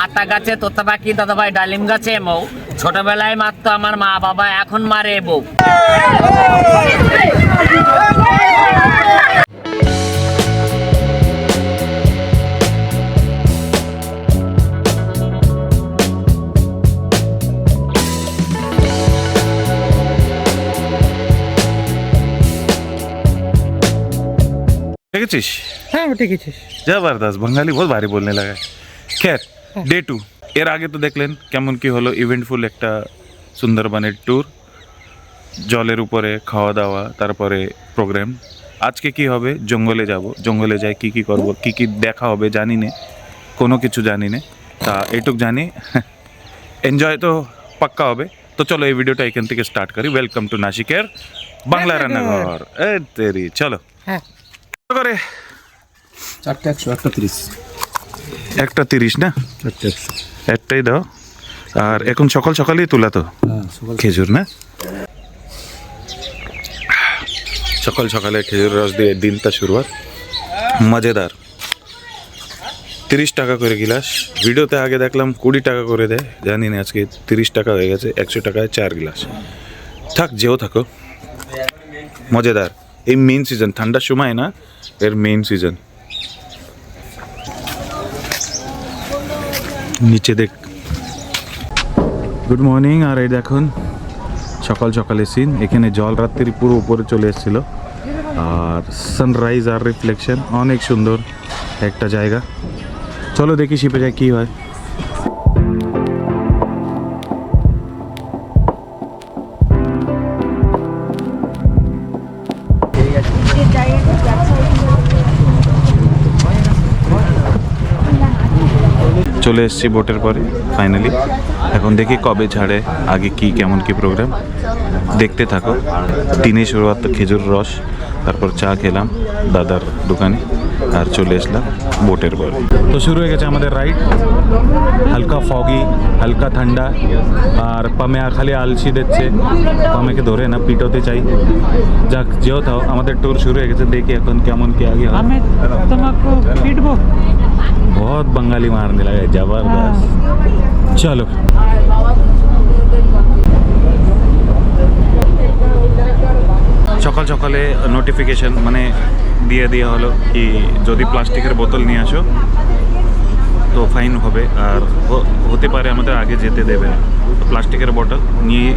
আতা গাছে তোতা পাখি, দাদা ভাই ডালিম গাছে মৌ, ছোটবেলায় মারতো আমার মা বাবা, এখন মারে বউ। দেখেছিস? হ্যাঁ দেখেছিস। জবরদস্ত, বাঙালি বহুত ভারী বলনে লাগা। খের ডে 2, এর আগে তো দেখলেন কেমন কি হলো, ইভেন্টফুল একটা সুন্দরবনের ট্যুর, জলের উপরে খাওয়া দাওয়া, তারপরে প্রোগ্রাম। আজকে কি হবে, জঙ্গলে যাব, জঙ্গলে যাই কি কি করব, কি কি দেখা হবে জানি না, কোনো কিছু জানি না, তা এইটুক জানি এনজয় তো পাক্কা হবে। তো চলো এই ভিডিওটা এখান থেকে স্টার্ট করি। ওয়েলকাম টু নাসিকের বাংলা রান্নাঘর। এ তেরি, চলো। হ্যাঁ করে 4টা 100, 1টা 30, একটা 30 না, 4টা 100। একটাই দাও। আর এখন সকাল সকালই তোলা তো হ্যাঁ সকাল খেজুর না, সকাল সকালে খেজুর রস দিয়ে দিনটা শুরুয়াত, মজেদার। 30 টাকা করে গিলাস, ভিডিওতে আগে দেখলাম 20 টাকা করে দেয়, জানি না আজকে 30 টাকা হয়ে গেছে, 100 টাকায় 4 গিলাস। থাক, যেও থাকো, মজেদার। এই মেইন সিজন, ঠান্ডার সময় না, এর মেইন সিজন। নিচে দেখ। Good morning. আর এই দেখুন সকাল সকালে সিন, এখানে জল রাত্রি পুরো উপরে চলে এসেছিল, আর সানরাইজ আর রিফ্লেকশন অনেক সুন্দর একটা জায়গা। চলো দেখি শিপে যায় কি হয়। চলে এসেছি বোটের পরে ফাইনালি। এখন দেখি কবে ছাড়ে, আগে কি কেমন কি প্রোগ্রাম, দেখতে থাকো। দিনে শুরুয়াত তো খেজুর রস, তারপর চা খেলাম দাদার দোকানে, আর চলে আসলাম বোটের পরে। তো শুরু হয়ে গেছে আমাদের রাইড। হালকা ফগি, হালকা ঠান্ডা, আর পামে খালি আলসি দিচ্ছে, পামেকে ধরে না পিটোতে চাই। যাক, যেও থাও, আমাদের ট্যুর শুরু হয়ে গেছে। দেখি এখন কেমন কি আগে হয়। আমি তোমাকে পিটবো। बहुत बंगाली मारने लगा, जबरदस्त। चलो সকাল সকালে নোটিফিকেশন মানে দিয়ে দেওয়া হলো কি যদি প্লাস্টিকের বোতল নিয়ে আসো তো ফাইন হবে, আর হতে পারে আমাদের আগে যেতে দেবে না। তো প্লাস্টিকের বোতল নিয়ে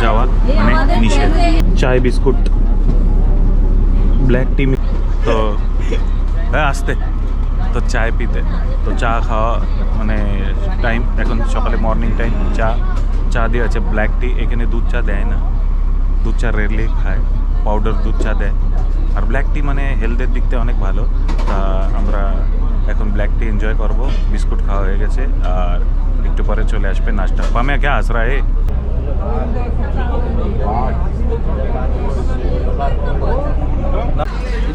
যাওয়া মানে নিষেধ। চায় বিস্কুট, ব্ল্যাক টি, তো হ্যাঁ আসতে তো চায় পিতে, তো চা খাওয়া মানে টাইম এখন সকালে মর্নিং টাইম। চা দিয়ে আছে, ব্ল্যাক টি। এখানে দুধ চা দেয় না, দুধ চা রেয়ারলি খায়, পাউডার দুধ চা দেয়। আর ব্ল্যাক টি মানে হেলথের দিক থেকে অনেক ভালো। তা আমরা এখন ব্ল্যাক টি এনজয় করব। বিস্কুট খাওয়া হয়ে গেছে, আর একটু পরে চলে আসবে নাস্তা। পামে কে আস রা হে?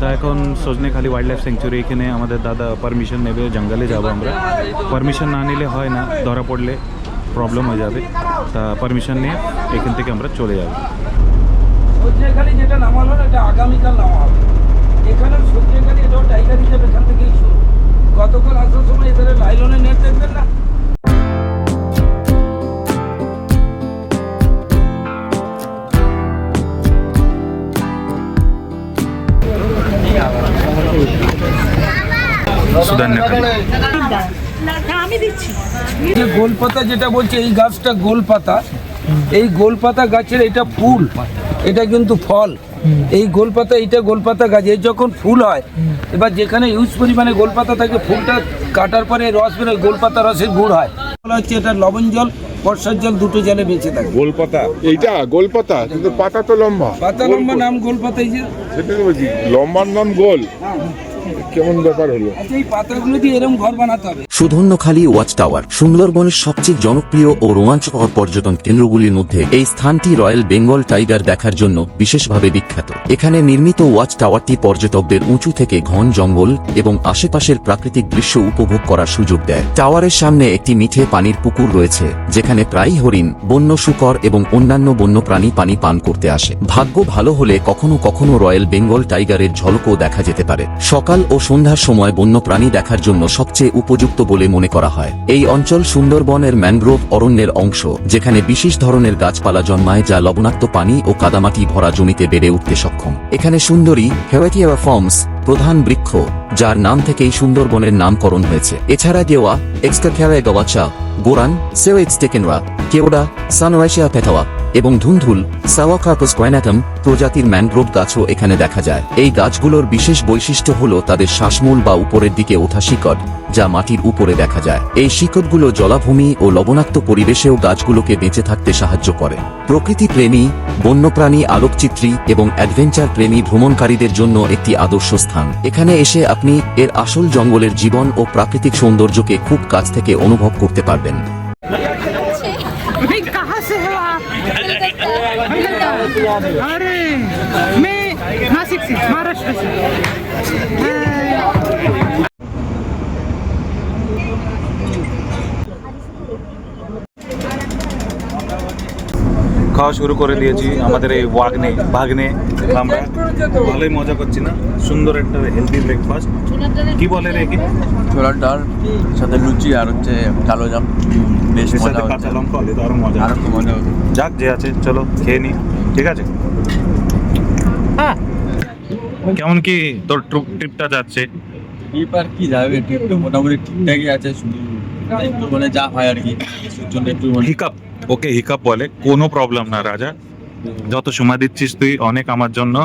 তা এখন সজনেখালি ওয়াইল্ড লাইফ স্যাংচুরি, এখানে আমাদের দাদা পারমিশন নেবে, জঙ্গলে যাব আমরা। পারমিশন না নিলে হয় না, ধরা পড়লে প্রবলেম হয়ে যাবে। তা পারমিশন নিয়ে এখান থেকে আমরা চলে যাব। সজনেখালি যেটা নামালো এটা আগামীকাল নামা হবে। এখানে সজনেখালি এটাও টাইগার হিসেবে এখান থেকেই শুরু। গতকাল আসার সময় এদের লাইলনের নেট দেখবেন না, গোলপাতা যেটা বলছে, এই গাছটা গোলপাতা, এই গোলপাতা গাছের এটা ফুল, এটা কিন্তু ফল। এই গোলপাতা, এইটা গোলপাতা গাছ, এই যখন ফুল হয়, এবার যেখানে ইউজ পরিমাণে গোলপাতা থাকে, ফুলটা কাটার পরে রস বেরোয়, গোলপাতা রসের গুড় হয়। হচ্ছে এটা লবণ জল, বর্ষার জল, দুটো জলে বেঁচে থাকে। গোলপাতা, এইটা গোলপাতা, কিন্তু পাতা তো লম্বা। পাতা লম্বা, নাম গোলপাতা। এই যে সেটা তো বলছি, লম্বার নাম গোল, কেমন ব্যাপার হলো? আচ্ছা, এই পাতাগুলো দিয়ে এরকম ঘর বানাতে হবে। সুধন্যখালী ওয়াচ টাওয়ার সুন্দরবনের সবচেয়ে জনপ্রিয় ও রোমাঞ্চকর পর্যটন কেন্দ্রগুলির মধ্যে এই স্থানটি রয়্যাল বেঙ্গল টাইগার দেখার জন্য বিশেষভাবে বিখ্যাত। এখানে নির্মিত ওয়াচ টাওয়ারটি পর্যটকদের উঁচু থেকে ঘন জঙ্গল এবং আশেপাশের প্রাকৃতিক দৃশ্য উপভোগ করার সুযোগ দেয়। টাওয়ারের সামনে একটি মিঠে পানির পুকুর রয়েছে, যেখানে প্রায়ই হরিণ, বন্য শূকর এবং অন্যান্য বন্যপ্রাণী পানি পান করতে আসে। ভাগ্য ভালো হলে কখনো কখনো রয়্যাল বেঙ্গল টাইগারের ঝলকও দেখা যেতে পারে। সকাল ও সন্ধ্যার সময় বন্যপ্রাণী দেখার জন্য সবচেয়ে উপযুক্ত বলে মনে করা হয়। এই অঞ্চল সুন্দরবনের ম্যানগ্রোভ অরণ্যের অংশ, যেখানে বিশেষ ধরনের গাছপালা জন্মায় যা লবণাক্ত পানি ও কাদামাটি ভরা জমিতে বেড়ে উঠতে সক্ষম। এখানে সুন্দরী হেওয়াটিয়া ফর্মস প্রধান বৃক্ষ, যার নাম থেকেই সুন্দরবনের নামকরণ হয়েছে। এছাড়া গেওয়া, এক্সকারখ্যাওয়া গবাচা, গোরান, সেওয়েজ টেকেনরা, কেওডা, সানওয়াইশিয়া পেটাওয়া এবং ধুন্ধুল সাওয়াকার্পাস কোয়ানাটাম প্রজাতির ম্যানগ্রোভ গাছও এখানে দেখা যায়। এই গাছগুলোর বিশেষ বৈশিষ্ট্য হল তাদের শ্বাসমূল বা উপরের দিকে ওঠা শিকড়, যা মাটির উপরে দেখা যায়। এই শিকড়গুলো জলাভূমি ও লবণাক্ত পরিবেশেও গাছগুলোকে বেঁচে থাকতে সাহায্য করে। প্রকৃতি প্রেমী, বন্যপ্রাণী আলোকচিত্রী এবং অ্যাডভেঞ্চার প্রেমী ভ্রমণকারীদের জন্য একটি আদর্শ স্থান। এখানে এসে আপনি এর আসল জঙ্গলের জীবন ও প্রাকৃতিক সৌন্দর্যকে খুব কাছ থেকে অনুভব করতে পারবেন। भाई कहाँ से हो आप? अरे मैं नासिक से, महाराष्ट्र से। খাওয়া শুরু করে দিয়েছি আমাদের এই ভাগ্নে আমরা ভালোই মজা করছি না। সুন্দর একটা হেলদি ব্রেকফাস্ট। কি বলে রে কি? ছোলার ডাল সাথে লুচি আর হচ্ছে কালো জাম, বেশ এর মজা সাথে হচ্ছে। কাঁচা লঙ্কা হলে তো আরো মজা। আরো খুব মজা হচ্ছে। যাক যে আছে চলো খেয়ে নি, ঠিক আছে? কেমন কি তোর ট্রিপটা যাচ্ছে? এবার কি যাবে, ট্রিপ তো মোটামুটি ঠিকঠাকই আছে, শুধু একটু মানে যা হয় আর কি, কিছুর জন্য একটু মানে হিকাপ, ওকে হিকাপ বলে, কোনো প্রবলেম না রাজা। যত সময় দিচ্ছিস তুই অনেক আমার জন্য।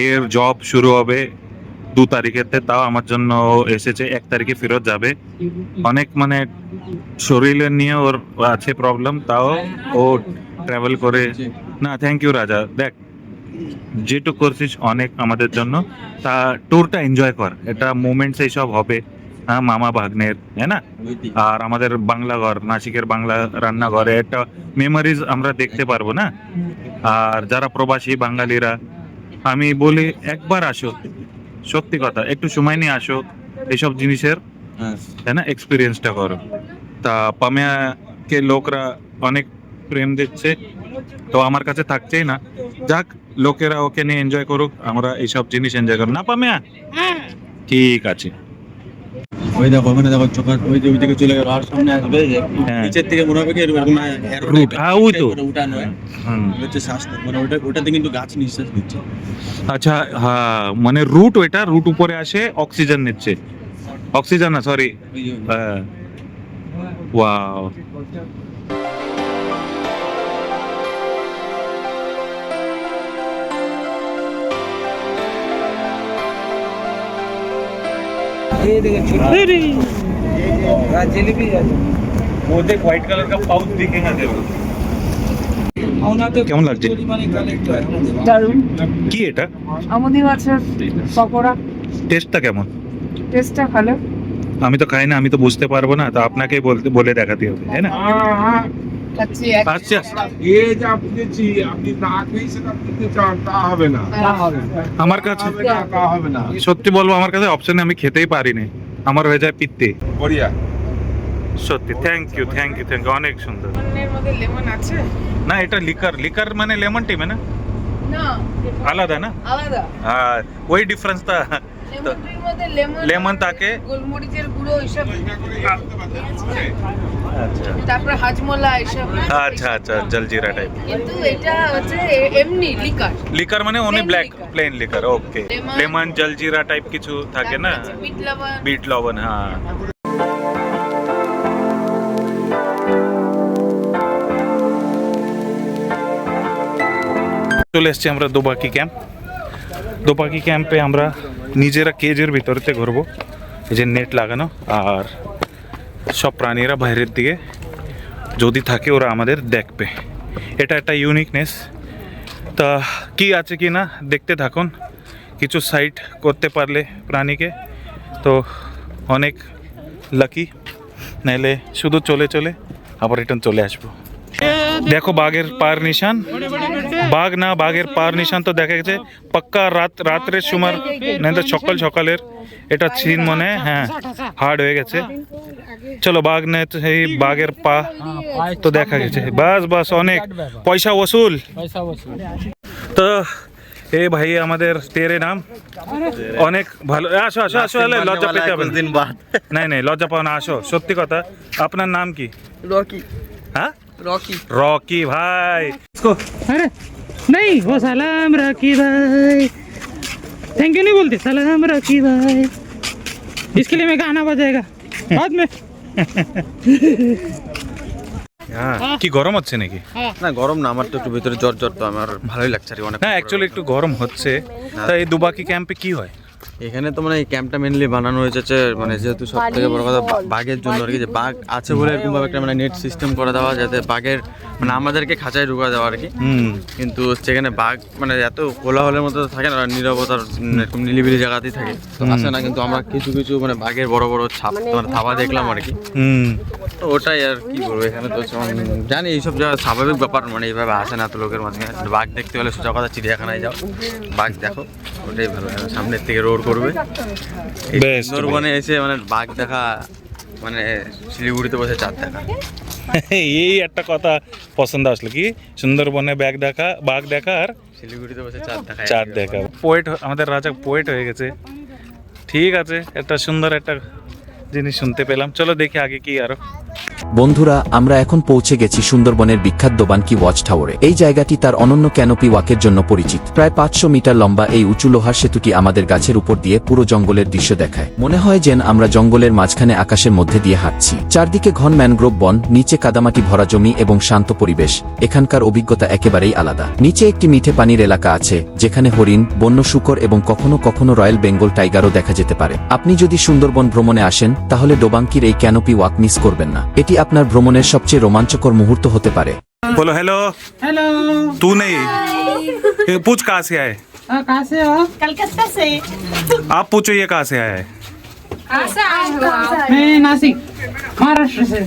এর জব শুরু হবে 2 তারিখেতে, তাও আমার জন্য এসেছে 1 তারিখে ফেরত যাবে। অনেক মানে শরীরের নিয়ে ওর আছে প্রবলেম, তাও ও ট্রাভেল করে। না থ্যাংক ইউ রাজা, দেখ যেটুকু করছিস অনেক আমাদের জন্য। তা ট্যুরটা এনজয় কর, এটা মোমেন্টস এইসব হবে। হ্যাঁ, মামা ভাগ্নের, হ্যাঁ না? আর আমাদের বাংলা ঘর, নাসিকের বাংলা রান্নাঘরে একটা মেমোরিজ আমরা দেখতে পারবো না। আর যারা প্রবাসী বাঙালিরা, আমি বলি একবার আসো, সত্যি কথা, একটু সময় নিয়ে আসো, এইসব জিনিসের হ্যাঁ। তাই না এক্সপিরিয়েন্সটা করো। তা পামিয়াকে লোকরা অনেক প্রেম দিচ্ছে, তো আমার কাছে থাকছেই না। যাক, লোকেরা ওকে নিয়ে এনজয় করুক, আমরা এইসব জিনিস এনজয় করব না পামিয়া? ঠিক আছে। ওই দেখো ওখানে দেখো চোখা, ওই যে ওই দিকে চলে গেল, আর সামনে আসবে যে হ্যাঁ। নিচের থেকে মনে হবে কি এরকম Root, হ্যাঁ, ওই তো। উঠানো হয়, হুম, হচ্ছে শ্বাস মানে ওটাতে কিন্তু গাছ নিঃশ্বাস নিচ্ছে। আচ্ছা, হ্যাঁ, মানে রুট, ওইটা রুট উপরে আসে, অক্সিজেন নিচ্ছে। অক্সিজেন না, সরি। ওই যে হ্যাঁ, ওয়াও। ये देखिए अरे जिलेबी वो देख व्हाइट कलर का पाउच दिखेगा तेरे को। কেমন লাগছে? দারুণ। কি এটা? আমুদি মাছের পকোড়া, টেস্টটা কেমন? টেস্টটা ভালো। আমি তো খাই না, আমি তো বুঝতে পারবো না, তো আপনাকে বলে দেখাতে হবে, তাই না? খাচ্ছি আচ্ছা, এ যা বুঝেছি, আপনি না খেয়ে সেটা করতে চান তা হবে না। আমার কাছে তা হবে না। সত্যি বলবো, আমার কাছে অপশনে আমি খেতেই পারিনি, আমার হয়ে যায় পিত্তে। বড়িয়া। সত্যি থ্যাংক ইউ, অনেক সুন্দর। এর মধ্যে লেমন আছে? না, এটা লিকার মানে লেমন টি মানে না, আলাদা না? আলাদা। হ্যাঁ, ওই ডিফারেন্স তা। লেমন টির মধ্যে লেমন লেমন থাকে, গোলমরিচের গুঁড়ো এসব, আচ্ছা তারপর হাজমোলা এসব। আচ্ছা, জলজিরা টাইপ। কিন্তু এটা হচ্ছে এমনি লিকার। লিকার মানে only Plain black, liquor. Plain liquor, okay. Lemon. Lemon, জলজিরা টাইপ কিছু থাকে না, বিট লবণ। বিট লবণ, হ্যাঁ। চলে এসছি আমরা দোপাকি ক্যাম্পে। আমরা নিজেরা কেজের ভিতরতে ঘুরবো, এই যে নেট লাগানো, আর সব প্রাণীরা বাইরের দিকে যদি থাকে ওরা আমাদের দেখবে। এটা একটা ইউনিকনেস। তা কি আছে কি না দেখতে থাকুন। কিছু সাইড করতে পারলে প্রাণীকে তো অনেক লাকি, নাইলে শুধু চলে আবার রিটার্ন চলে আসবো। দেখো বাঘের পায়ের নিশান, বাঘের পায়ের নিশান তো দেখা গেছে পাক্কা রাত্রের সময়, না তো সকালের এটা ছিন মনে, হ্যাঁ হার্ড হয়ে গেছে। চলো বাঘ নেই, সেই বাঘের পা তো দেখা গেছে। বাস অনেক পয়সা ওসুল। তো এ ভাই আমাদের তেরে নাম অনেক ভালো আসো আসো আসো লজ্জা পেতে হবে দিন বাদ নাই নাই লজ্জা পাও না আসো সত্যি কথা আপনার নাম কি रॉकी হ্যাঁ रॉकी रॉकी भाई इसको अरे नहीं वो सलाम रॉकी भाई थैंक यू नहीं बोलते सलाम रॉकी भाई इसके लिए मैं गाना बजाएगा बाद में হ্যাঁ কি গরম হচ্ছে নাকি না গরম না, আমার তো একটু ভিতরে জ্বর জ্বর, তো আমার ভালোই লাগছে আর কি, অনেক। হ্যাঁ অ্যাকচুয়ালি একটু গরম হচ্ছে তাই এই দুবাকি ক্যাম্পে কি হয় এখানে তো মানে এই ক্যাম্পটা মেনলি বানানো হয়েছে মানে যেহেতু সব থেকে বড় কথা বাঘের জন্য আর কি, যে বাঘ আছে বলে এরকম ভাবে একটা মানে নেট সিস্টেম করে দেওয়া, যাতে বাঘের মানে আমাদেরকে খাঁচায় ঢুকা দেওয়া আর কি। কিন্তু সেখানে বাঘ মানে এত কোলাহলের মধ্যে থাকে না, নীরবতার এরকম নিলিবিলি জায়গাতেই থাকে, তো আসে না। কিন্তু আমরা কিছু কিছু মানে বাঘের বড় বড় ছাপ মানে থাবা দেখলাম আর কি। তো ওটাই আর কি বলবো, এখানে তো জানি এইসব জায়গা স্বাভাবিক ব্যাপার, মানে এইভাবে আসে না এত লোকের মাঝখানে। বাঘ দেখতে হলে সোজা কথা চিড়িয়াখানায় যাও, বাঘ দেখো, ওটাই ভালো। সামনের থেকে রোড করবে, বেশ সুন্দরবনে এসে মানে বাঘ দেখা মানে শিলিগুড়িতে বসে চাঁদ দেখা। এই একটা কথা পছন্দ আসলো কি সুন্দরবনে বাঘ দেখা আর শিলিগুড়িতে বসে চাঁদ দেখা, চাঁদ দেখা। পোয়েট আমাদের রাজা পোয়েট হয়ে গেছে। ঠিক আছে, একটা সুন্দর একটা জিনিস শুনতে পেলাম, চলো দেখি আগে কি আরো। বন্ধুরা, আমরা এখন পৌঁছে গেছি সুন্দরবনের বিখ্যাত দোবানকি ওয়াচ টাওয়ারে। এই জায়গাটি তার অনন্য ক্যানোপি ওয়াকের জন্য পরিচিত। প্রায় 500 মিটার লম্বা এই উঁচু লোহার সেতুটি আমাদের গাছের উপর দিয়ে পুরো জঙ্গলের দৃশ্য দেখায়। মনে হয় যেন আমরা জঙ্গলের মাঝখানে আকাশের মধ্যে দিয়ে হাঁটছি। চারদিকে ঘন ম্যানগ্রোভ বন, নিচে কাদামাটি ভরা জমি এবং শান্ত পরিবেশ। এখানকার অভিজ্ঞতা একেবারেই আলাদা। নিচে একটি মিঠে পানির এলাকা আছে, যেখানে হরিণ, বন্য শূকর এবং কখনো কখনো রয়্যাল বেঙ্গল টাইগারও দেখা যেতে পারে। আপনি যদি সুন্দরবন ভ্রমণে আসেন, তাহলে ডোবাঙ্কির এই ক্যানোপি ওয়াক মিস করবেন না। এটি আপনার ভ্রমণের সবচেয়ে রোমাঞ্চকর মুহূর্ত হতে পারে। बोलो हेलो। हेलो तू नहीं पूछ कहाँ से आए? कहाँ से हो? कलकत्ता से। आप पूछो ये कहाँ से आया है? कहाँ से आए हो आप? मैं नासिक महाराष्ट्र से।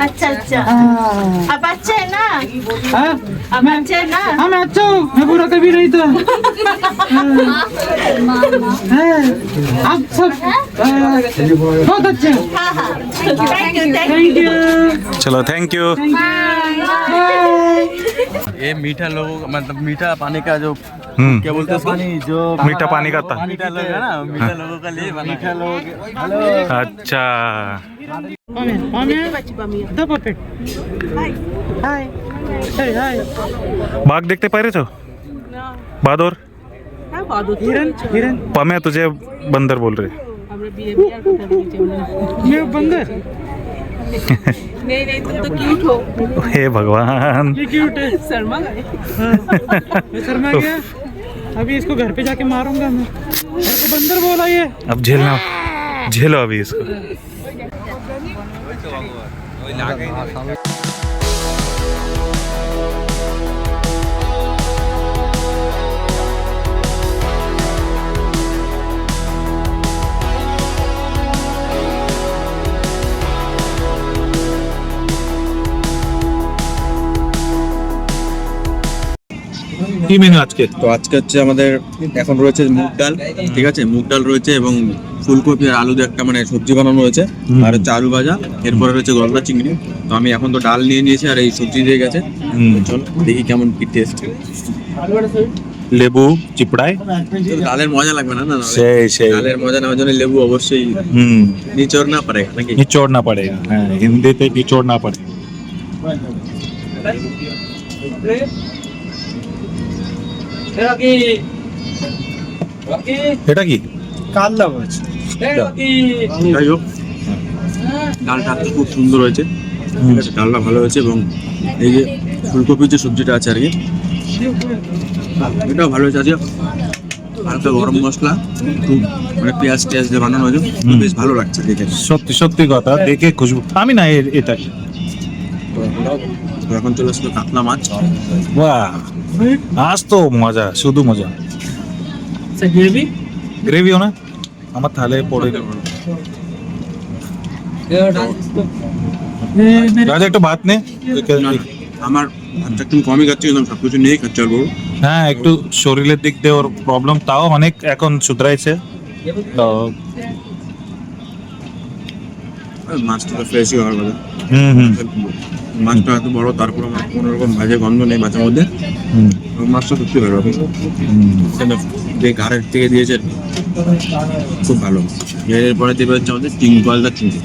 अच्छा अच्छा। अब अच्छे है ना? हाँ अब अच्छे है ना? हाँ मैं अच्छा हूँ, मैं बुरा कभी नहीं था। हाँ, आप सब बहुत अच्छे हैं। हाँ हाँ। Thank you thank thank you. चलो थैंक यू। ये मीठा लोगों मतलब मीठा पानी का जो क्या बोलते हैं पानी जो मीठा पानी का था। मीठा लोग है ना, मीठा लोगों का लिए बना। मीठा लोग अच्छा The puppet. Hi. Hey, hi. बाघ देखते पाहिजे बादोर हिरन हिरन पम्या तुझे बंदर बोल रहे। मैं बंदर। नहीं नहीं तुम तो क्यूट हो। हे भगवान, ये क्यूट है। शर्मा गए। मैं शर्मा गया। अभी इसको घर पे जाके मारूंगा मैं। मेरे को बंदर बोला ये। अब झेलो अभी इसको। কি মেনু আজকে? তো আজকে হচ্ছে আমাদের এখন রয়েছে মুগ ডাল, ঠিক আছে, মুগ ডাল রয়েছে এবং ফুলকপি আর আলু দিয়ে একটা মানে সবজি বানানো হয়েছে, আর হচ্ছে আলু ভাজা, এরপরে রয়েছে গলদা চিংড়ি। তো আমি এখন তো ডাল নিয়ে নিয়েছি আর এই সবজি দিয়ে গেছে, চল দেখি কেমন কি টেস্ট। লেবু চিপড়ায় ডালের মজা লাগবে না? না না, সেই ডালের মজা নেওয়ার জন্য লেবু অবশ্যই নিচড়না পড়েগা নাকি? निचोड़ना पड़ेगा। हाँ, हिंदी पे निचोड़ना पड़ेगा। এটা কি? কাল্লা মাছ। যাই হোক, ডালটা খুব সুন্দর হয়েছে, ঠিক আছে, ডালটা ভালো হয়েছে এবং এই যে ফুলকপির যে সবজিটা আছে আর কি, এটাও ভালো হয়েছে। আজকে হালকা গরম মশলা, খুব মানে পেঁয়াজ টেয়াজ দিয়ে বানানো হয়েছে, বেশ ভালো লাগছে দেখে। সত্যি সত্যি কথা, দেখে খুশবু। আমি না এটা তো এখন চলে আসলো কাতলা মাছ। বাহ, আজ তো মজা, শুধু মজা। গ্রেভিও না আমার থালে পড়ে রাজা একটু ভাত নে। আমার ভাতটা একটু কমই খাচ্ছে, একদম সবকিছু নিয়েই খাচ্ছে আর বড়। হ্যাঁ, একটু শরীরের দিক দিয়ে ওর প্রবলেম, তাও অনেক এখন শুধরাইছে। তো মাছটা ফ্রেশই হওয়ার কথা। মাছটা এত বড়, তারপর আমার কোনো রকম ভাজে গন্ধ নেই মাছের মধ্যে। মাছটা সত্যি ভালো, যে ঘাড়ের থেকে দিয়েছে খুব ভালো। এরপরে দেবে হচ্ছে আমাদের চিংড়ি গলদা চিংড়ি।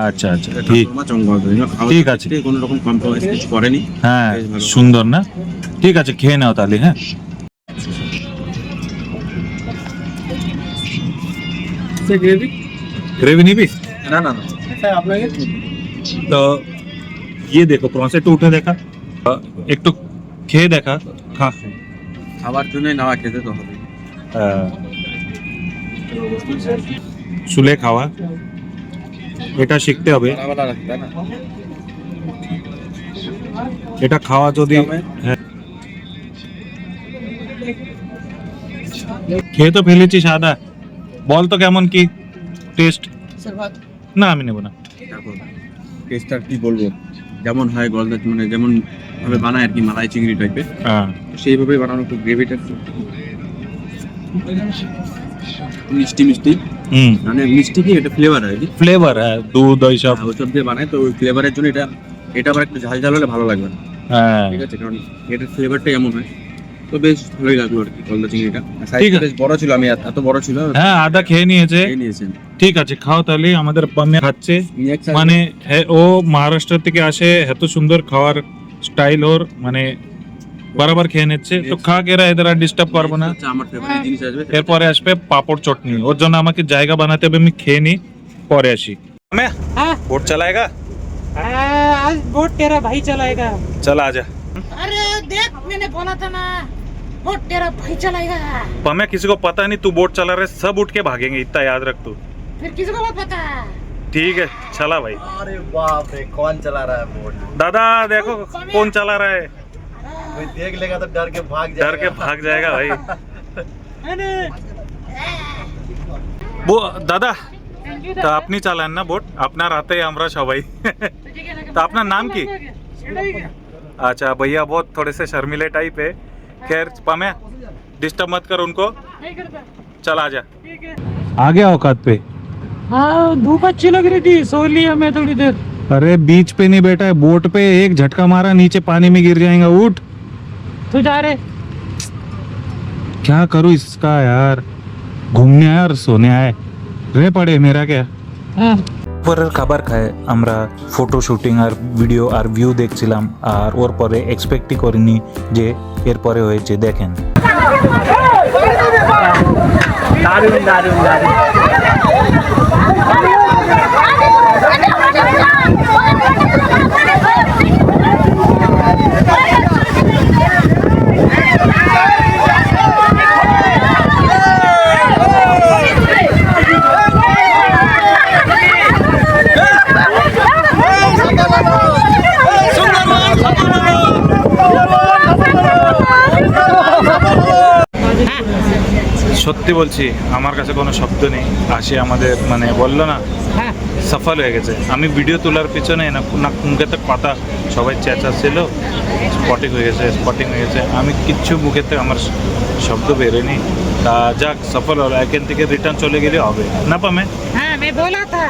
আচ্ছা আচ্ছা, ঠিক মাছ গলদা ঠিক আছে। কোনো রকম কম্প্রোমাইজ কিছু করেনি। হ্যাঁ বেশ ভালো। সুন্দর না, ঠিক আছে খেয়ে নাও তাহলে। হ্যাঁ ग्रेवी नहीं भी না না না तो ये देखो प्रॉन्सेट तो उठे देखा, एक तो খেয়ে দেখা খা খাবার জন্যই নাওয়া, খেতে তো হবে। চুলে খাওয়া এটা শিখতে হবে, খাওয়া লাগবে, তাই না? এটা খাওয়া যদি হ্যাঁ। খেয়ে তো ফেলেছিস আদা, বল তো কেমন কি টেস্ট? না আমি নেবো না। টেস্টটা কি বলবো, যেমন হয় গলদা মানে যেমন ভাবে বানায় আর কি, মালাই চিংড়ি টাইপের, হ্যাঁ সেইভাবেই বানানো। একটু গ্রেভিটা একটু মিষ্টি মিষ্টি, মানে মিষ্টি কি এটা ফ্লেভার আর কি, ফ্লেভার হ্যাঁ, দুধ ওই সব ওইসব দিয়ে বানায়। তো ওই ফ্লেভারের জন্য এটা আবার একটু ঝাল ঝাল হলে ভালো লাগবে না, হ্যাঁ ঠিক আছে? কারণ এটার ফ্লেভারটা এমন হয়। তো বেশ ভালোই লাগলো আর কি গলদা চিংড়িটা। ঠিক সাইজটা আছে। বেশ বড় ছিল, আমি এত বড় ছিল হ্যাঁ আদা খেয়ে নিয়েছে, খেয়ে নিয়েছেন। ঠিক আছে খাও তাহলে। আমাদের পামে খাচ্ছে, মানে ও মহারাষ্ট্র থেকে আসে, এত সুন্দর খাওয়ার স্টাইল ওর, মানে বরাবর খেয়ে নিচ্ছে। তো খা কে এদের আর ডিস্টার্ব করবো না। আমার ফেভারিট জিনিস আসবে। এরপরে আসবে পাপড় চটনি, ওর জন্য আমাকে জায়গা বানাতে হবে, আমি খেয়ে নি পরে আসি। हाँ बोट चलाएगा? आज बोट तेरा भाई चलाएगा। चल आजा। अरे देख मैंने बोला था ना बोट तेरा भाई चलाएगा। पमे किसी को पता नहीं तू बोट चला रहे, सब उठ के भागेंगे, इतना याद रख तू। फिर किसी को मत पता। ठीक है चला भाई। अरे बाप रे, कौन चला रहा है बोट? दादा देखो कौन चला रहा है, कोई देख लेगा तो डर के भाग जाएगा भाई। वो दादा তা আপনি চালান না বোট, আপনার হাতে আমরা সবাই। তা আপনার নাম কি? अच्छा भैया बहुत थोड़े से शर्मिले टाइप है, खैर पमे डिस्टर्ब मत कर उनको, चल आजा। आ गया औकात पे? हाँ धूप अच्छी लग रही थी, सो लिया मैं थोड़ी देर। अरे बीच पे नहीं बैठा है, बोट पे एक झटका मारा नीचे पानी में गिर जाएगा, उठ। तू जा रे। क्या करूँ इसका यार, घूमने आया और सोने आए রে পড়ে মেরা কে। পরের খাবার খায় আমরা ফটো শুটিং আর ভিডিও আর ভিউ দেখছিলাম, আর ওর পরে এক্সপেক্টই করিনি যে এরপরে হয়েছে দেখেন। সত্যি বলছি আমার কাছে কোনো শব্দ নেই, আসে আমাদের মানে বললো না সফল হয়ে গেছে। আমি ভিডিও তোলার পিছনে না মুখে তো কথা সবাই চেঁচাচ্ছিল, স্পটিং হয়ে গেছে, আমি কিচ্ছু মুখে থেকে আমার শব্দ বেরোয়নি। তা যাক সফল হলো, এখান থেকে রিটার্ন চলে গেলে হবে না পামে। हाँ मैं बोला था।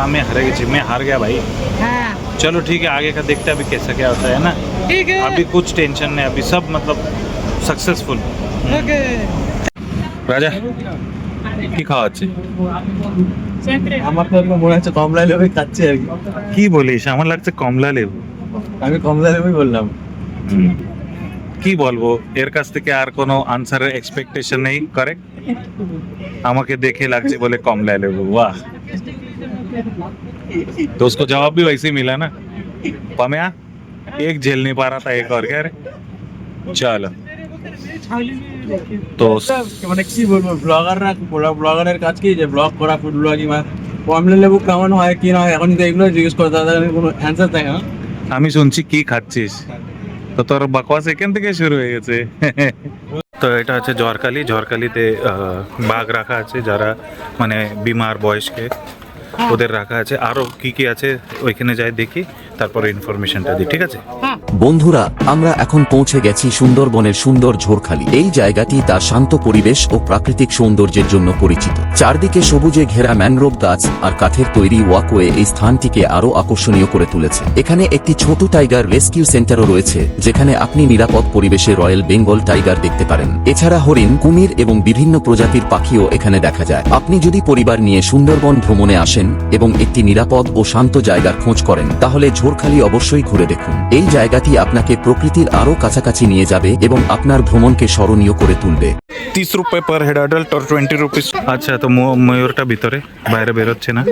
আমি হারে গেছি, मैं हार गया भाई। हाँ चलो ठीक है आगे का देखते हैं अभी कैसा क्या होता है ना। ठीक है अभी कुछ टेंशन नहीं, अभी सब मतलब सक्सेसफुल। ओके। রাজা কি খাওয়াচ্ছে? আমার তো এরকম মনে হচ্ছে কমলা লেবু খাচ্ছে আর কি। কি বলিস, আমার লাগছে কমলা লেবু। আমি কমলা লেবুই বললাম। কি বলবো, এর কাছ থেকে আর কোনো আনসারের এক্সপেকটেশন নেই, কারেক্ট? আমাকে দেখে লাগছে বলে কমলা লেবু, वाह। तो उसको जवाब भी वैसे ही मिला ना, पम्या एक झेल नहीं पा रहा था, एक और क्या रे। चलो তো মানে কি বলবো, ব্লগারের কাজ কি যে ব্লগ করা, ফুড ব্লগিং, কমলা লেবু কেমন হয় কি না হয় এখন তো এগুলো জিজ্ঞেস করে, তাদের কোনো অ্যান্সার থাকে না। আমি শুনছি কি খাচ্ছিস, তো তোর বকওয়াস এখান থেকে শুরু হয়ে গেছে। তো এটা হচ্ছে ঝড়খালিতে বাঘ রাখা আছে, যারা মানে বিমার বয়স্কে ওদের রাখা আছে। আরও কি কি আছে ওইখানে যাই দেখি, তারপরে ইনফরমেশনটা দিই, ঠিক আছে? हाँ বন্ধুরা, আমরা এখন পৌঁছে গেছি সুন্দরবনের সুন্দর ঝোরখালি। এই জায়গাটি তার শান্ত পরিবেশ ও প্রাকৃতিক সৌন্দর্যের জন্য পরিচিত। চারদিকে সবুজে ঘেরা ম্যানগ্রোভ গাছ আর কাঠের তৈরি ওয়াকওয়ে এই স্থানটিকে আরও আকর্ষণীয় করে তুলেছে। এখানে একটি ছোট টাইগার রেস্কিউ সেন্টারও রয়েছে, যেখানে আপনি নিরাপদ পরিবেশে রয়্যাল বেঙ্গল টাইগার দেখতে পারেন। এছাড়া হরিণ, কুমির এবং বিভিন্ন প্রজাতির পাখিও এখানে দেখা যায়। আপনি যদি পরিবার নিয়ে সুন্দরবন ভ্রমণে আসেন এবং একটি নিরাপদ ও শান্ত জায়গার খোঁজ করেন, তাহলে ঝোরখালি অবশ্যই ঘুরে দেখুন। এই জায়গাটি আপনাকে প্রকৃতির আরও কাছাকাছি নিয়ে যাবে এবং আপনার ভ্রমণকে স্মরণীয় করে তুলবে। 30 रुपए पर हेड अडल्ट और 20 रुपीज। আচ্ছা, তো ময়ূরটা ভিতরে বাইরে বেরোচ্ছে না,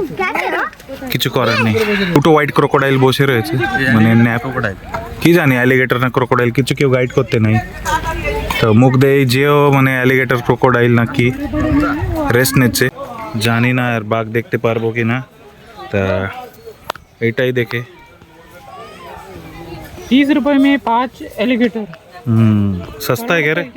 কিছু করার নেই। দুটো হোয়াইট ক্রোকোডাইল বসে রয়েছে, মানে ন্যাপ কি জানি অ্যালিগেটর না ক্রোকোডাইল, কিছু কেউ গাইড করতে নাই। তো মুখ দেই যেও মানে অ্যালিগেটর ক্রোকোডাইল না কি রেস্ট নিচ্ছে, জানি না আর বাঘ দেখতে পারবো কি না। তা এইটাই দেখে 30 रुपए में 5 एलिगेटर। सस्ता है कह रहे।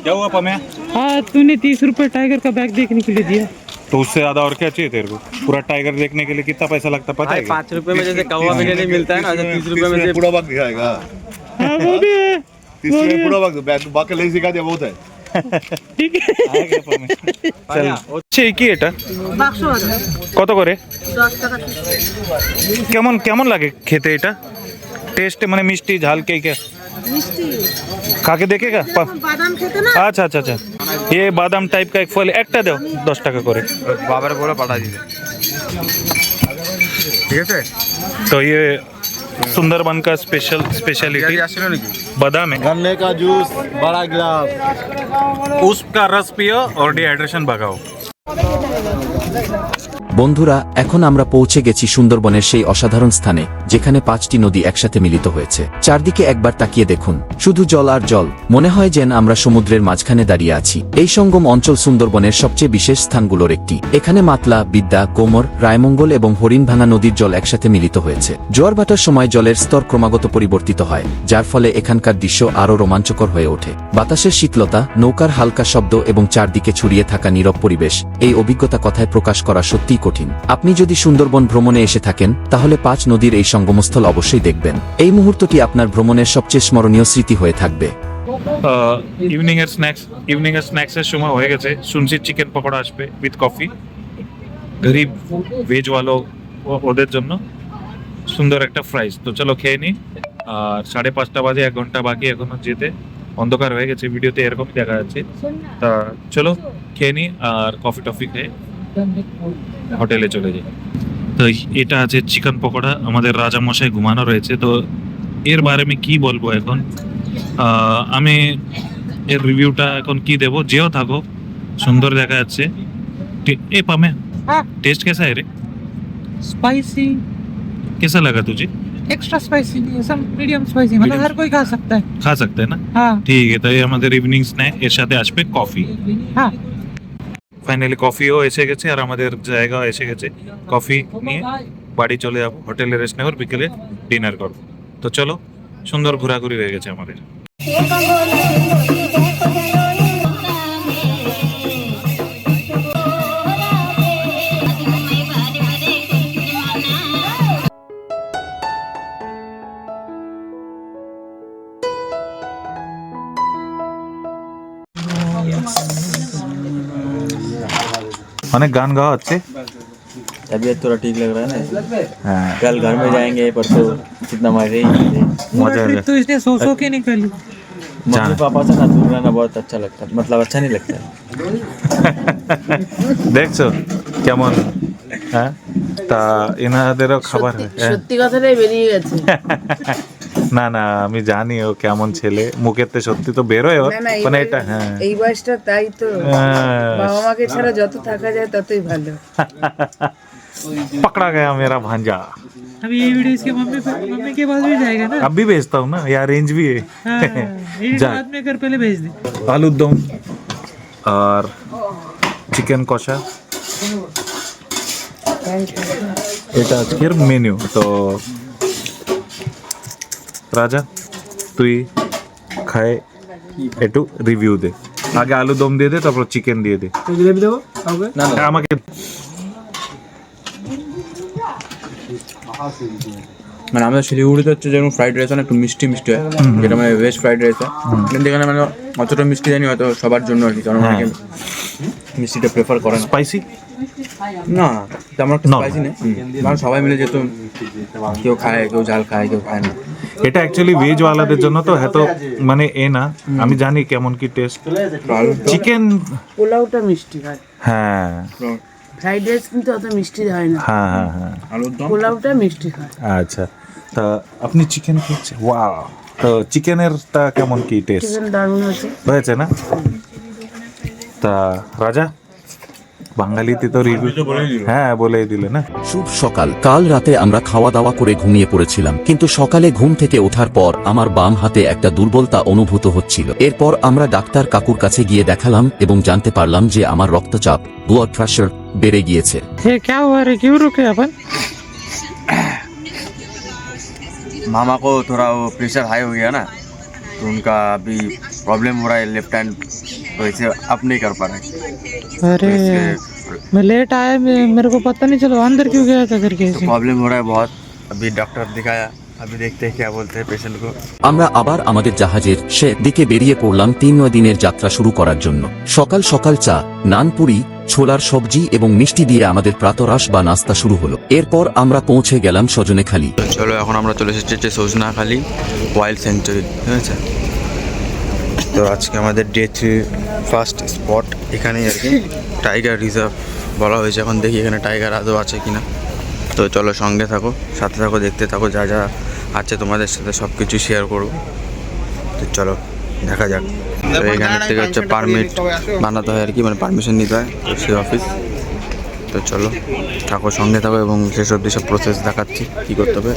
क्या हुआ पम्या? हाँ, तूने 30 रुपए टाइगर का बैग देखने के लिए दिया। तो उससे ज्यादा और क्या चाहिए तेरे को? पूरा टाइगर देखने के लिए कितना पैसा लगता पता है? 5 रुपए में जैसे कौवा बिरयानी मिलता है ना, 30 रुपए में पूरा बाग दिखाएगा। हाँ, वो भी है। 30 में पूरा बाग बाग के लिए सिखा दिया बहुत है। ठीक है। আচ্ছা, কি এটা কত করে? কেমন কেমন লাগে খেতে এটা? টেস্ট মানে মিষ্টি ঝাল কে কে খাকে দেখেগা? আচ্ছা আচ্ছা আচ্ছা, ये बादाम टाइप का एक फल একটা দাও 10 টাকা করে। বাবার বলে পাঠা দিতে, ঠিক আছে? तो ये सुंदरबन का स्पेशलिटी बादाम है। गन्ने का जूस बड़ा गिलास, उसका रस पियो और डिहाइड्रेशन भगाओ। বন্ধুরা, এখন আমরা পৌঁছে গেছি সুন্দরবনের সেই অসাধারণ স্থানে, যেখানে 5টি নদী একসাথে মিলিত হয়েছে। চারদিকে একবার তাকিয়ে দেখুন, শুধু জল আর জল। মনে হয় যেন আমরা সমুদ্রের মাঝখানে দাঁড়িয়ে আছি। এই সঙ্গম অঞ্চল সুন্দরবনের সবচেয়ে বিশেষ স্থানগুলোর একটি। এখানে মাতলা, বিদ্যা, গোমর, রায়মঙ্গল এবং হরিণভাঙা নদীর জল একসাথে মিলিত হয়েছে। জোয়ার ভাটার সময় জলের স্তর ক্রমাগত পরিবর্তিত হয়, যার ফলে এখানকার দৃশ্য আরও রোমাঞ্চকর হয়ে ওঠে। বাতাসের শীতলতা, নৌকার হালকা শব্দ এবং চারদিকে ছড়িয়ে থাকা নীরব পরিবেশ, এই অভিজ্ঞতা কথায় প্রকাশ করা সত্যিই কঠিন। আপনি যদি সুন্দরবন ভ্রমণে এসে থাকেন, তাহলে 5 নদীর এই সঙ্গমস্থল অবশ্যই দেখবেন। এই মুহূর্তটি আপনার ভ্রমণের সবচেয়ে স্মরণীয় স্মৃতি হয়ে থাকবে। ইভিনিং এর স্ন্যাক্সের সময় হয়ে গেছে। শুনছি চিকেন পকোড়া আসবে উইথ কফি, গরিব ভেজ ওয়ালো ওদের জন্য সুন্দর একটা ফ্রাইজ। তো চলো খেয়ে নিই। আর 5:30 বাজে, 1 ঘন্টা বাকি এখনো যেতে। অন্ধকার হয়ে গেছে, ভিডিওতে এরকমই দেখা যাচ্ছে। তা চলো খেয়ে নিই আর কফি টফি খেয়ে হোটেলে চলে যাই। তো এটা আছে চিকেন পকোড়া, আমাদের রাজামশাই ঘুমানো রয়েছে। তো এর বারে আমি কি বলবো এখন, আমি এর রিভিউটা এখন কি দেবো। যেও থাকো, সুন্দর দেখা যাচ্ছে। ए पामे, टेस्ट कैसा है रे? स्पाइसी। कैसा लगा तुझे? एक्स्ट्रा स्पाइसी नहीं है, सब मीडियम स्पाइसी, मतलब हर कोई खा सकता है। खा सकते हैं ना? हाँ ठीक है। तो ये আমাদের ইভিনিং স্ন্যাক, এর সাথে আসবে কফি। हाँ, ফাইনালি কফিও এসে গেছে আর আমাদের জায়গাও এসে গেছে। কফি নিয়ে বাড়ি চলে যাবো, হোটেলে রেস্ট নেব, বিকেলে ডিনার করবো। তো চলো, সুন্দর ঘোরাঘুরি হয়ে গেছে আমাদের। অনেক গান গাওয়া হচ্ছে। तबीयत थोड़ा ठीक लग रहा है ना। हाँ, कल घर में जाएंगे, परसों कितना मजे ही मजा आ तो इसने सो के निकाली। मम्मी पापा से ना दूर रहना बहुत अच्छा लगता है, मतलब अच्छा नहीं लगता है। দেখছো কেমন? হ্যাঁ, তা এনাদেরও খাবার সত্যি কথাটাই বেরিয়ে গেছে। না না, আমি জানি ও কেমন ছেলে, মুখেতে সত্যি তো বেরোয় ওর, মানে এটা হ্যাঁ এই বয়সটা তাই তো, বাবা মাকে ছাড়া যত থাকা যায় ততই ভালো। पकड़ा गया मेरा भांजा। अभी ये वीडियो इसके मम्मी के पास भी जाएगा ना। अब भी भेजता हूँ ना यार, रेंज भी है। हाँ, ये बाद में कर, पहले भेज दे। आलू दम और চিকেন কষা, এটা আজকের মেনু। তো রাজা, তুই খায় একটু রিভিউ দে। আগে আলু দম দিয়ে দে, তারপর চিকেন দিয়ে দে। না আমাকে মানে আমাদের শিলিগুড়িতে হচ্ছে যেরকম ফ্রাইড রাইস একটু মিষ্টি মিষ্টি হয়, যেটা মানে ভেজ ফ্রাইড রাইস হয়, কিন্তু এখানে মানে অতটা মিষ্টি জানি হয়তো সবার জন্য আর কি, কারণ অনেকে মিষ্টিটা প্রেফার করে না। স্পাইসি না তেমন একটা স্পাইসি নেই, কারণ সবাই মিলে যেহেতু কেউ খায়, কেউ ঝাল খায়, কেউ খায় না। এটা অ্যাকচুয়ালি ভেজ ওয়ালাদের জন্য, তো এত মানে এ না, আমি জানি কেমন কি টেস্ট। চিকেন পোলাওটা মিষ্টি হয়, হ্যাঁ ফ্রাইড রাইস কিন্তু অত মিষ্টি হয় না, হ্যাঁ হ্যাঁ হ্যাঁ পোলাওটা মিষ্টি হয়। আচ্ছা, তা আপনি চিকেন খেয়েছেন? ওয়াও, তো চিকেনের তা কেমন কি টেস্ট চিকেন দারুণ হয়েছে। হয়েছে না? তা রাজা, বাঙালিতে তো রিভিউ হ্যাঁ বলেই দিলে না। শুভ সকাল। কাল রাতে আমরা খাওয়া দাওয়া করে ঘুমিয়ে পড়েছিলাম, কিন্তু সকালে ঘুম থেকে ওঠার পর আমার বাম হাতে একটা দুর্বলতা অনুভূত হচ্ছিল। এরপর আমরা ডাক্তার কাকুর কাছে গিয়ে দেখালাম এবং জানতে পারলাম যে আমার রক্তচাপ, ব্লাড প্রেশার বেড়ে গিয়েছে। ये क्या हुआ रे, क्यों रुके अपन? मामा को थोड़ा वो प्रेशर हाई हो गया ना, तो उनका अभी प्रॉब्लम हो रहा है, लेफ्ट हैंड तो इसे अप नहीं कर पा रहे। अरे मैं लेट आया, मेरे को पता नहीं चला अंदर क्यों गया था करके। तो प्रॉब्लम हो रहा है बहुत, अभी डॉक्टर दिखाया, अभी देखते हैं क्या बोलते हैं पेशेंट को। আমরা আবার আমাদের জাহাজের সে দিকে বেরিয়ে পড়লাম 3-9 দিনের যাত্রা শুরু করার জন্য। সকাল সকাল চা, নানপুরি, ছোলার সবজি এবং মিষ্টি দিয়ে আমাদের প্রাতরাশ বা নাস্তা শুরু হলো। এরপর আমরা পৌঁছে গেলাম সজনেখালি। চলো এখন আমরা চলে এসেছি হচ্ছে সজনাখালি ওয়াইল্ড স্যাংচুরি, ঠিক আছে? তো আজকে আমাদের ডে 3 ফার্স্ট স্পট এখানেই আর কি, টাইগার রিজার্ভ বলা হয়েছে। এখন দেখি এখানে টাইগার আদৌ আছে কিনা। তো চলো সঙ্গে থাকো, সাথে থাকো, দেখতে থাকো, যা যা আছে তোমাদের সাথে সব কিছু শেয়ার করবো। তো চলো দেখা যাক। তো এখান থেকে হচ্ছে পারমিট বানাতে হয় আর কি, মানে পারমিশন নিতে হয় সেই অফিস। তো চলো থাকো, সঙ্গে থাকো এবং সেসব সব প্রসেস দেখাচ্ছি কী করতে হবে।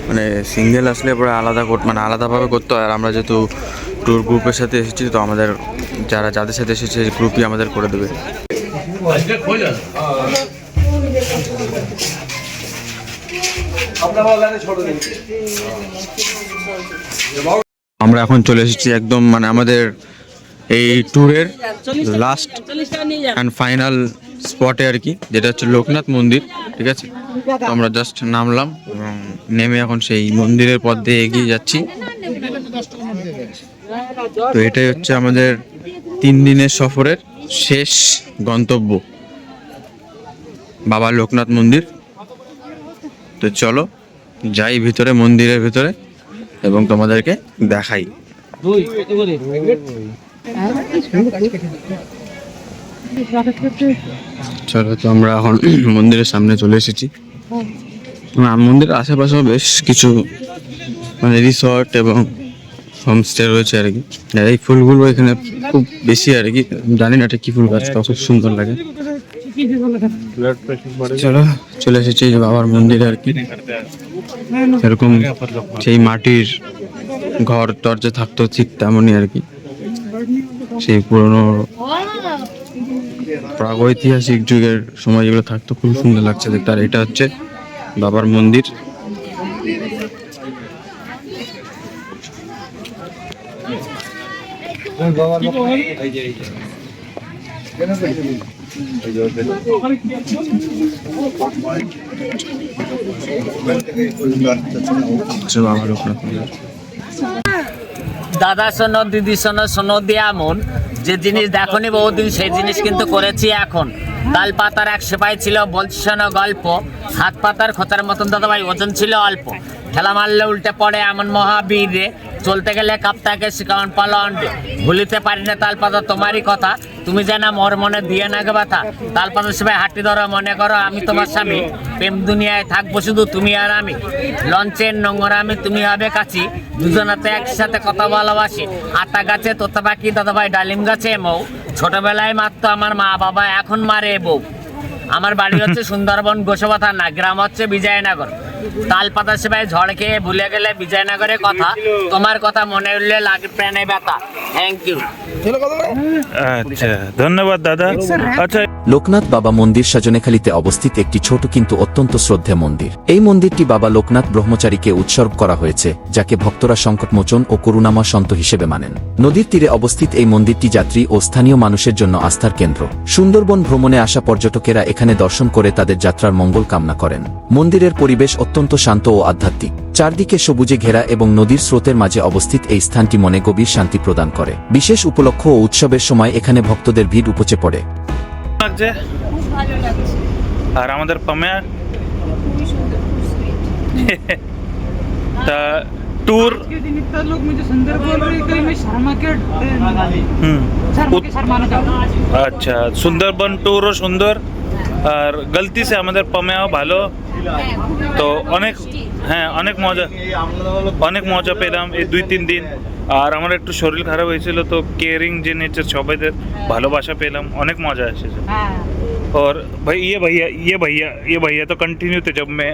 মানে সিঙ্গেল আসলে পরে আলাদা মানে আলাদাভাবে করতে হয়, আর আমরা যেহেতু ট্যুর গ্রুপের সাথে এসেছি, তো আমাদের যাদের সাথে এসেছে গ্রুপই আমাদের করে দেবে। আমরা এখন চলে এসেছি একদম মানে আমাদের এই ট্যুরের লাস্ট অ্যান্ড ফাইনাল স্পটে আর কি, যেটা হচ্ছে লোকনাথ মন্দির, ঠিক আছে? তো আমরা জাস্ট নামলাম এবং নেমে এখন সেই মন্দিরের পথ দিয়ে এগিয়ে যাচ্ছি। তো এটাই হচ্ছে আমাদের 3 দিনের সফরের শেষ গন্তব্য, বাবা লোকনাথ মন্দির। তো চলো যাই ভিতরে, মন্দিরের ভিতরে, এবং তোমাদেরকে দেখাই। চলো, তো আমরা এখন মন্দিরের সামনে চলে এসেছি। মন্দিরের আশেপাশেও বেশ কিছু মানে রিসর্ট এবং হোমস্টে রয়েছে আর কি। এই ফুলগুলো এখানে খুব বেশি আর কি, জানি না এটা কি ফুল গাছটা, খুব সুন্দর লাগে। চলো চলে এসেছি বাবার মন্দিরে আর কি। এরকম সেই মাটির ঘর দরজা থাকতো ঠিক তেমনই আর কি, সেই পুরনো প্রাগৈতিহাসিক যুগের সময় যেগুলো থাকতো, খুব সুন্দর লাগছে দেখতে। আর এটা হচ্ছে বাবার মন্দির। দাদা শোনো, দিদি শোনো, শোনো দিয়া মন, যে জিনিস দেখনি বহুদিন সেই জিনিস কিন্তু করেছি এখন। তাল পাতার 1 সেপাই ছিল, বলছি শোনো গল্প। হাত পাতার খোঁচার মতন দাদা ভাই, ওজন ছিল অল্প। খেলা মারলে উল্টে পড়ে এমন মহাবীর রে, চলতে গেলে কাপ্তাকে শিকান পালন রে। ভুলিতে পারি না তাল পাতা তোমারই কথা, তুমি যেন মোর মনে দিয়ে না গে ব্যথা। তাল পাতার সবাই হাঁটি ধরো, মনে করো আমি তোমার স্বামী। প্রেম দুনিয়ায় থাকবো শুধু তুমি আর আমি, লঞ্চের নোংরামি তুমি হবে কাছি। দুজনাতে একসাথে কথা ভালোবাসি। আতা গাছে তোতা পাখি দাদা ভাই, ডালিম গাছে মৌ। ছোটবেলায় মারতো আমার মা বাবা, এখন মারে বউ। আমার বাড়ি হচ্ছে সুন্দরবন, গোসাবা থানা, গ্রাম হচ্ছে বিজয়নগর। তালপাতা সেবায় ঝড় খেয়ে ভুলে গেলে বিজয়নগরের কথা, তোমার কথা মনে উঠলে লাগে প্রাণে ব্যথা। Thank you. আচ্ছা ধন্যবাদ দাদা। আচ্ছা লোকনাথ বাবা মন্দির সজনেখালিতে অবস্থিত একটি ছোট কিন্তু অত্যন্ত শ্রদ্ধেয় মন্দির। এই মন্দিরটি বাবা লোকনাথ ব্রহ্মচারীকে উৎসর্গ করা হয়েছে, যাকে ভক্তরা সংকটমোচন ও করুণাময় সন্ত হিসেবে মানেন। নদীর তীরে অবস্থিত এই মন্দিরটি যাত্রী ও স্থানীয় মানুষের জন্য আস্থার কেন্দ্র। সুন্দরবন ভ্রমণে আসা পর্যটকেরা এখানে দর্শন করে তাদের যাত্রার মঙ্গল কামনা করেন। মন্দিরের পরিবেশ অত্যন্ত শান্ত ও আধ্যাত্মিক। চারদিকে সবুজে ঘেরা এবং নদীর স্রোতের মাঝে অবস্থিত এই স্থানটি মনে গভীর শান্তি প্রদান করে। বিশেষ উপলক্ষ ও উৎসবের সময় এখানে ভক্তদের ভিড় উপচে পড়ে। লাগছে আর আমাদের পামেয়া তা टूर आज के दिन इतना लोग मुझे सुंदर बोल रहे हैं कि मैं शर्मा के शर्माना चाहूँ। আচ্ছা সুন্দরবন ট্যুরও সুন্দর আর গলতি সে আমাদের পামেয়াও ভালো। তো অনেক অনেক মজা পেলাম এই 2-3 দিন। আর আমার একটু শরীর খারাপ হয়েছিল, তো কেয়ারিং যে নেচার সবাইদের ভালোবাসা পেলাম, অনেক মজা এসেছে। और भाई ये भैया तो कंटिन्यू थे जब मैं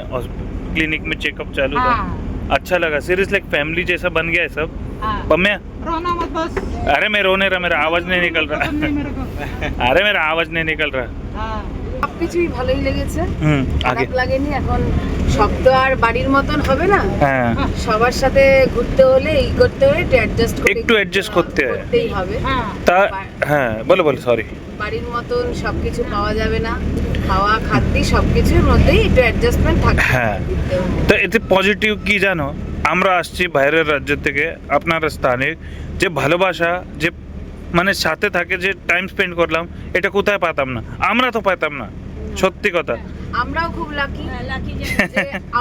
क्लिनिक में चेकअप चालू था। अच्छा लगा, सीरियसली एक फैमिली जैसा बन गया है सब। पम्या रोना मत बस। अरे मैं रोने रहा, मेरा आवाज नहीं निकल रहा। मेरे को अरे मेरा आवाज नहीं निकल रहा। সবকিছুই ভালোই লেগেছে, आगे খারাপ লাগেনি। এখন সব তো আর বাড়ির মতন হবে না, হ্যাঁ সবার সাথে ঘুরতে হলে এই করতে হলে একটু অ্যাডজাস্ট করতে হয় করতেই হবে। তা হ্যাঁ বলো সরি। বাড়ির মতন সবকিছু পাওয়া যাবে না, খাওয়া খাদ্য সবকিছুর মধ্যেই একটু অ্যাডজাস্টমেন্ট থাকে। হ্যাঁ তো এতে পজিটিভ কি জানো, আমরা আসছি বাইরের রাজ্য থেকে, আপনার স্থানে যে ভালোবাসা, যে মানে সাথে থাকে, যে টাইম স্পেন্ড করলাম, এটা কোথায় পেতাম না, আমরা তো পেতাম না, সত্যি কথা। আমরাও খুব লাকি যে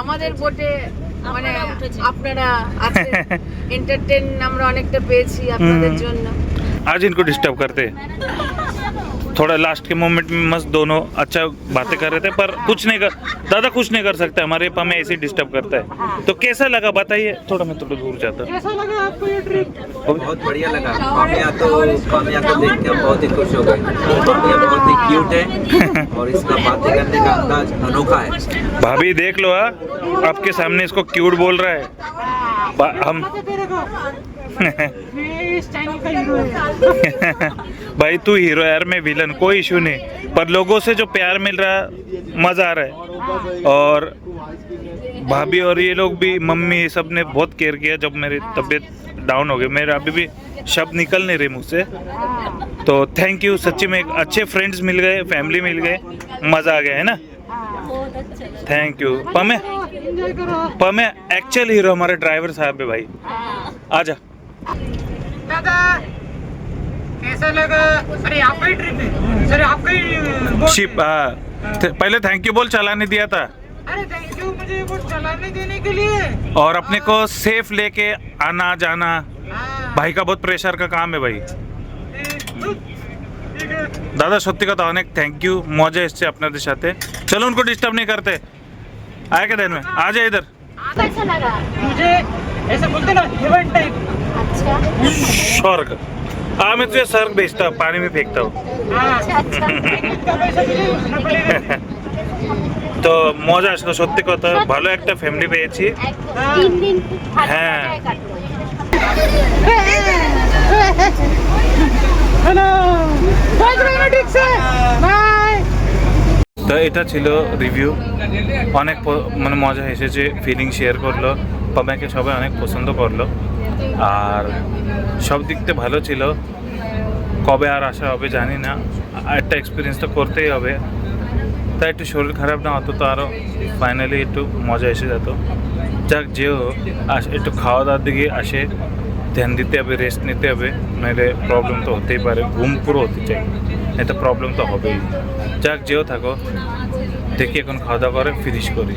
আমাদের বোটে মানে আপনারা আছেন, এন্টারটেইন আমরা অনেকটা পেয়েছি আপনাদের জন্য। आज इनको डिस्टर्ब करते थोड़ा लास्ट के मोमेंट में मस्त दोनों अच्छा बातें कर रहे थे, पर कुछ नहीं कर दादा कुछ नहीं कर सकते, हमारे पास में ऐसे ही डिस्टर्ब करता है। तो कैसा लगा बताइए, थोड़ा मैं थोड़ा दूर जाता। कैसा लगा आपको ये ट्रिप? बहुत बढ़िया लगा। पामिया को देख के हम बहुत ही खुश हो गए। पामिया बहुत ही क्यूट है और इसका बातें करने का अंदाज अनोखा है। भाभी देख लो, आपके सामने इसको क्यूट बोल रहा है। हम तेरे को मैं इस चैनल का हीरो है। भाई तू हीरो यार, मैं विलन, कोई इशू नहीं, पर लोगों से जो प्यार मिल रहा है, मजा आ रहा है। और भाभी और ये लोग भी, मम्मी सब ने बहुत केयर किया जब मेरी तबीयत डाउन हो गई। मेरे अभी भी शब्द निकल नहीं रहे मुझसे। तो थैंक यू, सच्ची में अच्छे फ्रेंड्स मिल गए, फैमिली मिल गए, मजा आ गया है ना। Thank you. पमे एक्चुअल हीरो हमारे ड्राइवर साहब है भाई। आजा दादा कैसा लगा? अरे आपका ही ट्रिप है सर, आपका ही बोट शिप। हाँ पहले थैंक यू बोल, चलाने दिया था। अरे थैंक यू मुझे वो चलाने देने के लिए। और अपने को सेफ लेके आना जाना, भाई का बहुत प्रेशर का काम है भाई। दादा সত্যি কথা অনেক থ্যাংক ইউ, মজা এসছে আপনাদের সাথে। চলো उनको डिस्टर्ब नहीं करते, आए के दिन में आ जाए इधर। कैसा लगा? मुझे ऐसा बोलते ना हेवन टाइप। अच्छा स्वर्ग। मैं तुझे स्वर्ग भेजता हूँ, पानी में फेंकता हूँ। अच्छा তো মজা আসলো, সত্যি কথা ভালো একটা ফ্যামিলি পেয়েছি। 3 दिन হ্যাঁ हेलो ठीक से बाय। তো এটা ছিল রিভিউ, অনেক মানে মজা এসেছে, ফিলিং শেয়ার করলো, পামেয়াকে সবাই অনেক পছন্দ করলো, আর সব দিক থেকে ভালো ছিল। কবে আর আসা হবে জানি না, একটা এক্সপিরিয়েন্স তো করতেই হবে। তাই একটু শরীর খারাপ না হতো তো আরও ফাইনালি একটু মজা এসে যেত। যাক যেও একটু খাওয়া দাওয়ার দিকে আসে, ধ্যান দিতে হবে, রেস্ট নিতে হবে, নাহলে প্রবলেম তো হতেই পারে, ঘুম পুরো হতে চাই, এটা প্রবলেম তো হবেই। যাক যেও থাকো, দেখি এখন খাওয়া দাওয়া করে ফিনিশ করি।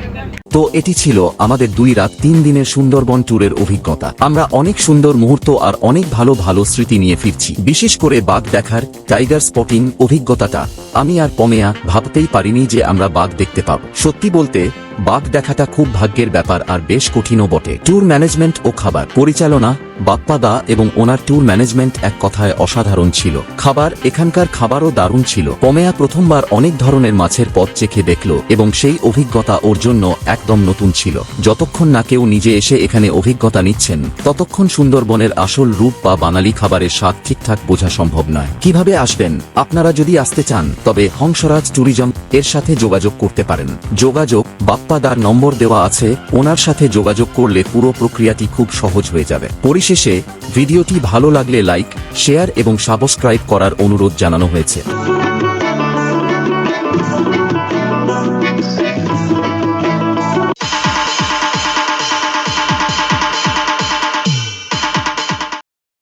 তো এটি ছিল আমাদের 2 রাত 3 দিনের সুন্দরবন ট্যুরের অভিজ্ঞতা। আমরা অনেক সুন্দর মুহূর্ত আর অনেক ভালো ভালো স্মৃতি নিয়ে ফিরছি। বিশেষ করে বাঘ দেখার, টাইগার স্পটিং অভিজ্ঞতাটা আমি আর পমেয়া ভাবতেই পারিনি যে আমরা বাঘ দেখতে পাব। সত্যি বলতে বাঘ দেখাটা খুব ভাগ্যের ব্যাপার আর বেশ কঠিনও বটে। ট্যুর ম্যানেজমেন্ট ও খাবার পরিচালনা বাপ্পা দা এবং ওনার ট্যুর ম্যানেজমেন্ট এক কথায় অসাধারণ ছিল। খাবার, এখানকার খাবারও দারুণ ছিল। পমেয়া প্রথমবার অনেক ধরনের মাছের পদ চেখে দেখল এবং সেই অভিজ্ঞতা ওর জন্য এক একদম নতুন ছিল। যতক্ষণ না কেউ নিজে এসে এখানে অভিজ্ঞতা নিচ্ছেন ততক্ষণ সুন্দরবনের আসল রূপ বা বাঙালি খাবারের স্বাদ ঠিকঠাক বোঝা সম্ভব নয়। কিভাবে আসবেন? আপনারা যদি আসতে চান তবে হংসরাজ ট্যুরিজম এর সাথে যোগাযোগ করতে পারেন। যোগাযোগ বাপ্পাদার নম্বর দেওয়া আছে, ওনার সাথে যোগাযোগ করলে পুরো প্রক্রিয়াটি খুব সহজ হয়ে যাবে। পরিশেষে ভিডিওটি ভালো লাগলে লাইক, শেয়ার এবং সাবস্ক্রাইব করার অনুরোধ জানানো হয়েছে।